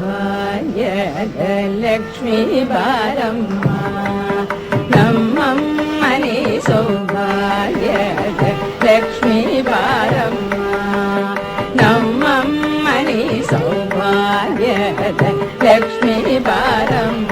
ಸೌಭಾಗ್ಯದ ಲಕ್ಷ್ಮೀ ಬಾರಮ್ಮ ನಮ್ಮಮ್ಮನೆ ಸೌಭಾಗ್ಯದ ಲಕ್ಷ್ಮೀ ಬಾರಮ್ಮ ನಮ್ಮಮ್ಮನೆ ಸೌಭಾಗ್ಯದ ಲಕ್ಷ್ಮೀ ಬಾರಮ್ಮ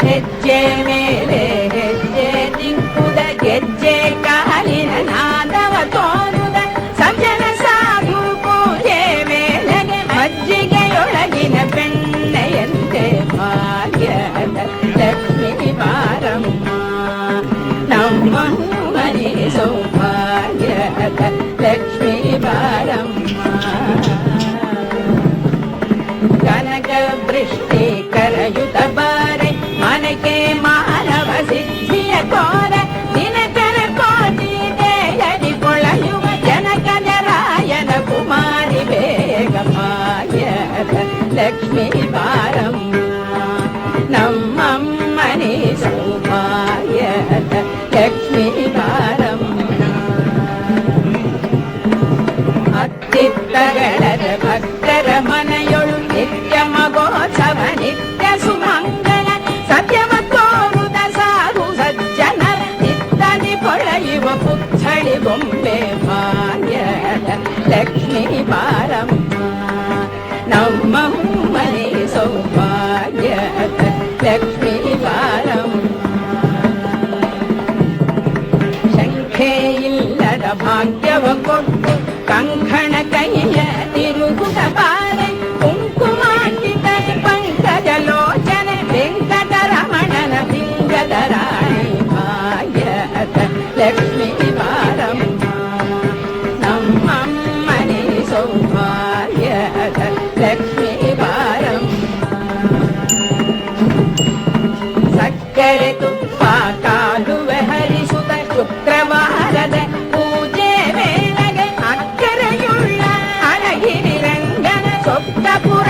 ಹೆಜ್ಜೆ ಮೇಲೆ ಹೆಜ್ಜೆ ದಿಕ್ಕುದ ಗೆಜ್ಜೆ ಕಾಲಿನ ನಾದವ ತೋರುದ ಸಜ್ಜನ ಸಾಧು ಪೂಜೆ ಮೇಲೆಗೆ ಮಜ್ಜಿಗೆಯೊಳಗಿನ ಬೆಣ್ಣೆಯಂತೆ ಭಾಗ್ಯದ ಲಕ್ಷ್ಮೀ ಬಾರಮ್ಮ ನಮ್ಮಮ್ಮನೆ ಸೌಭಾಗ್ಯದ ಲಕ್ಷ್ಮೀ ಬಾರಮ್ಮ ಕನಕ ವೃಷ್ಟಿ ಕರಯುತ ಬಾರೆ ಮನಕೆ ಮಾನವ ಸಿದ್ಧಿಯ ಕೋರ ದಿನಕರ ಕೋಟಿ ದೇಯದಿ ಕೊಳೆಯುವ ಜನಕಜರಾಯನ ಕುಮಾರಿ ಬೇಗ ಭಾಗ್ಯದ ಲಕ್ಷ್ಮೀ ಬಾರಮ್ಮ ನಮ್ಮಮ್ಮನೆ ಸೌಭಾಗ್ಯದ ಲಕ್ಷ್ಮೀ ಬಾರಮ್ಮ ಅತ್ತಿತ್ತಗಳದ ಭಕ್ತರ ಮನೆಯೊಳು ನಿತ್ಯ ಮಗೋತ್ಸವ ನಿತ್ಯ ಸುಮಂಗಲ ಸತ್ಯವ ತೋರುದ ಸಾಧು ಸಜ್ಜನರ ನಿತ್ತನೆ ಕೊಳೆಯುವ ಪುತ್ಥಳಿ ಬೊಂಬೆ ಭಾಗ್ಯದ ಲಕ್ಷ್ಮೀ ಬಾರಮ್ಮ ನಮ್ಮಮ್ಮನೆ ಸೌಭಾಗ್ಯದ ಲಕ್ಷ್ಮೀ ಬಾರಮ್ಮ ಶಂಖೆ ಇಲ್ಲದ ಭಾಗ್ಯವ ಕೊಟ್ಟು ಕಂಕಣ ಕೈಯ ತಿರುಗುದ ಬಾರೆ ಕುಂಕುಮಾಂಕಿತ ಪಂಕಜ ಲೋಚನೆ ವೆಂಕಟರಮಣನ ಪಿಂಗದ ರಾಣಿ ಭಾಗ್ಯದ ಲಕ್ಷ್ಮೀ ಬಾರಮ್ಮ ನಮ್ಮಮ್ಮನೆ ಸೌಭಾಗ್ಯದ ಲಕ್ಷ್ಮೀ ಬಾರಮ್ಮ ಸಕ್ಕರೆ ತುಪ್ಪ ಕಾಲುವೆ ಹರಿಸುತ್ತ ಶುಕ್ರವಾರದ ಪೂಜೆ ವೇಳೆಗೆ ಅಕ್ಕರೆಯುಳ್ಳ ಅಳಗಿರಿ ರಂಗನ ಸೊಪ್ಪ ಪುರ